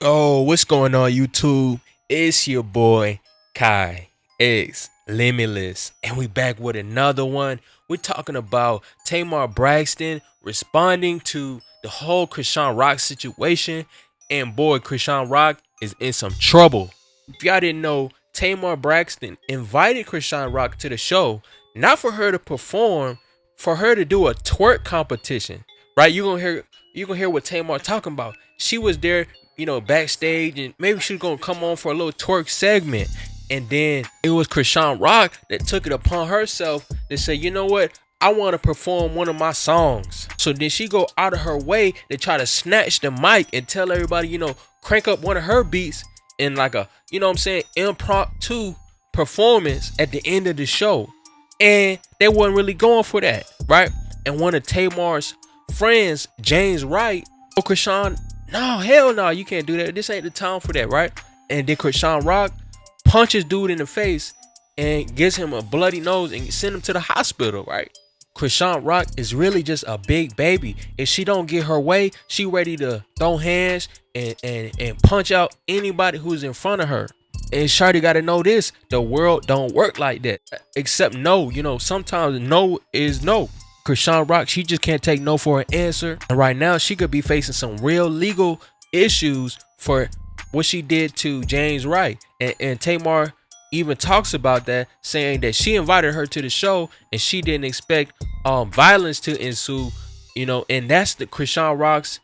Oh, what's going on, YouTube? It's your boy Kai X Limitless, and we back with another one. We're talking about Tamar Braxton responding to the whole Chrisean Rock situation, and boy, Chrisean Rock is in some trouble. If y'all didn't know, Tamar Braxton invited Chrisean Rock to the show, not for her to perform, for her to do a twerk competition. Right? You gonna hear what Tamar talking about. She was there, backstage, and maybe she was gonna come on for a little twerk segment. And then it was Chrisean Rock that took it upon herself to say, you know what? I want to perform one of my songs. So then she go out of her way to try to snatch the mic and tell everybody, crank up one of her beats in like a, what I'm saying, impromptu performance at the end of the show. And they wasn't really going for that, right? And one of Tamar's friends, James Wright, oh, Chrisean, no, hell no, you can't do that. This ain't the time for that, right? And then Chrisean Rock punches dude in the face and gives him a bloody nose and send him to the hospital, right? Chrisean Rock is really just a big baby. If she don't get her way, she ready to throw hands and punch out anybody who's in front of her. And Shawty gotta know this: the world don't work like that. Except no, sometimes no is no. Chrisean Rock, she just can't take no for an answer. And right now, she could be facing some real legal issues for what she did to James Wright. And Tamar even talks about that, saying that she invited her to the show and she didn't expect violence to ensue. And that's the Chrisean Rock's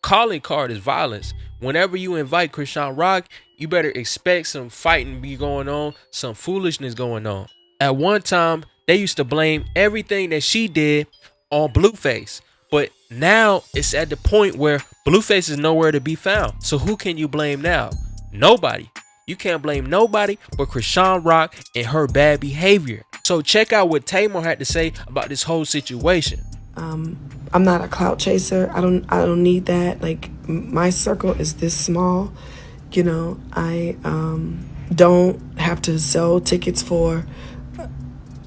calling card is violence. Whenever you invite Chrisean Rock, you better expect some fighting be going on, some foolishness going on. At one time, they used to blame everything that she did on Blueface. But now it's at the point where Blueface is nowhere to be found. So who can you blame now? Nobody. You can't blame nobody but Chrisean Rock and her bad behavior. So check out what Tamar had to say about this whole situation. I'm not a clout chaser. I don't need that. Like, my circle is this small. I don't have to sell tickets for,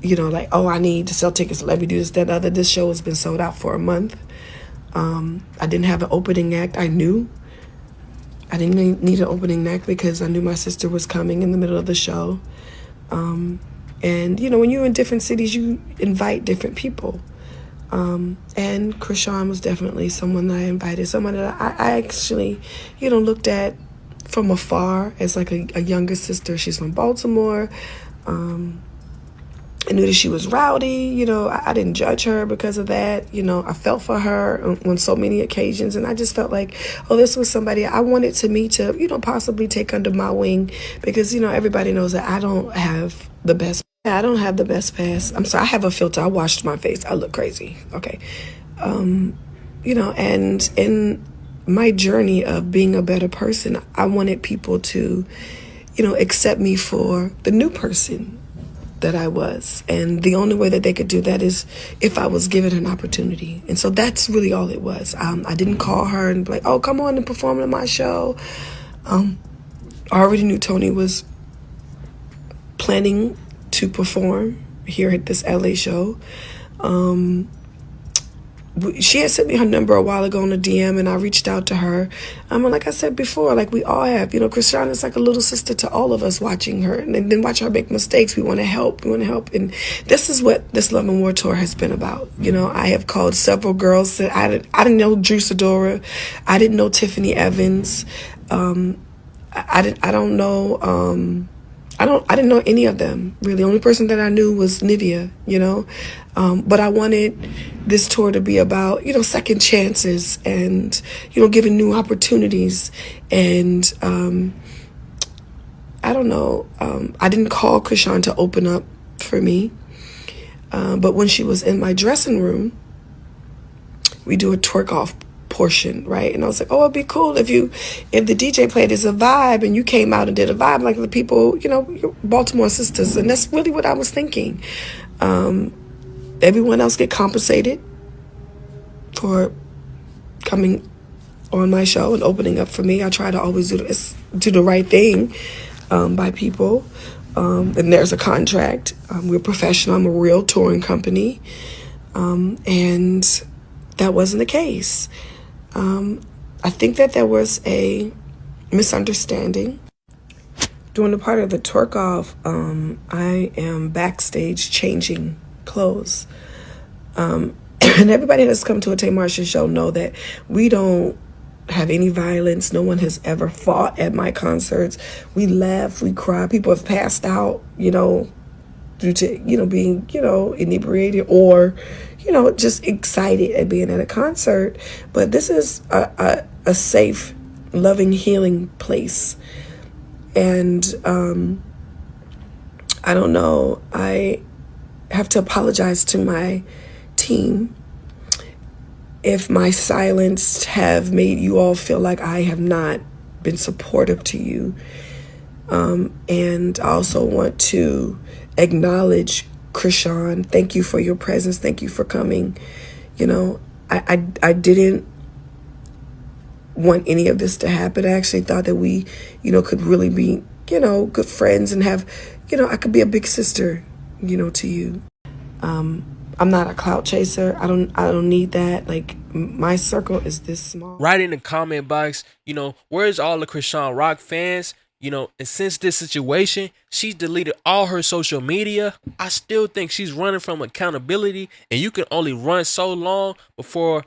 like, oh, I need to sell tickets. Let me do this, that, other. This show has been sold out for a month. I didn't have an opening act. I knew I didn't need an opening act because I knew my sister was coming in the middle of the show. And, when you're in different cities, you invite different people. And Chrisean was definitely someone that I invited, someone that I actually, looked at from afar as like a younger sister. She's from Baltimore. I knew that she was rowdy. I didn't judge her because of that. I felt for her on so many occasions, and I just felt like, oh, this was somebody I wanted to meet to, possibly take under my wing, because, everybody knows that I don't have the best. I don't have the best pass. I'm sorry, I have a filter. I washed my face. I look crazy. Okay. And in my journey of being a better person, I wanted people to, accept me for the new person that I was. And the only way that they could do that is if I was given an opportunity. And so that's really all it was. I didn't call her and be like, oh, come on and perform in my show. I already knew Tony was planning to perform here at this LA show. She had sent me her number a while ago on a DM, and I reached out to her. Like I said before, like we all have, Chrisean is like a little sister to all of us, watching her and then watch her make mistakes. We want to help. And this is what this Love and War tour has been about. I have called several girls that I didn't know Drew Sidora. I didn't know Tiffany Evans. I don't know. I didn't know any of them, really. The only person that I knew was Nivea, But I wanted this tour to be about, second chances and, giving new opportunities. And I don't know. I didn't call Chrisean to open up for me. But when she was in my dressing room, we do a twerk off portion, right? And I was like, oh, it'd be cool if the DJ played as a vibe and you came out and did a vibe like the people, your Baltimore sisters. And that's really what I was thinking. Everyone else get compensated for coming on my show and opening up for me. I try to always do the right thing by people. And there's a contract. We're professional. I'm a real touring company. And that wasn't the case. I think that there was a misunderstanding. During the part of the twerk off, I am backstage changing clothes. And everybody that's come to a Tamar show know that we don't have any violence. No one has ever fought at my concerts. We laugh, we cry. People have passed out, due to, being, inebriated or, just excited at being at a concert. But this is a safe, loving, healing place. And I don't know. I have to apologize to my team if my silence have made you all feel like I have not been supportive to you. And I also want to acknowledge Chrisean. Thank you for your presence. Thank you for coming. I didn't want any of this to happen. I actually thought that we, could really be, good friends and have, I could be a big sister, to you. I'm not a clout chaser. I don't need that. Like, my circle is this small. Write in the comment box, where's all the Chrisean Rock fans? And since this situation, she's deleted all her social media. I still think she's running from accountability, and you can only run so long before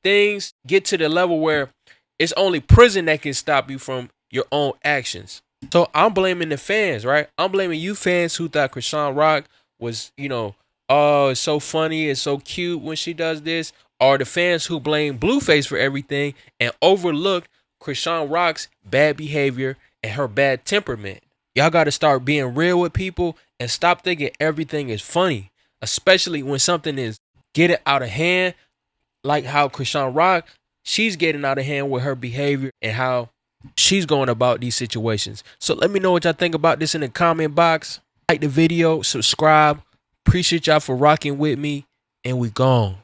things get to the level where it's only prison that can stop you from your own actions. So I'm blaming the fans, right? I'm blaming you fans who thought Chrisean Rock was, oh, it's so funny, it's so cute when she does this. Or the fans who blame Blueface for everything and overlooked Chrisean Rock's bad behavior and her bad temperament. Y'all got to start being real with people and stop thinking everything is funny, especially when something is getting out of hand, like how Chrisean Rock, she's getting out of hand with her behavior and how she's going about these situations. So let me know what y'all think about this in the comment box. Like the video, subscribe. Appreciate y'all for rocking with me, and we gone.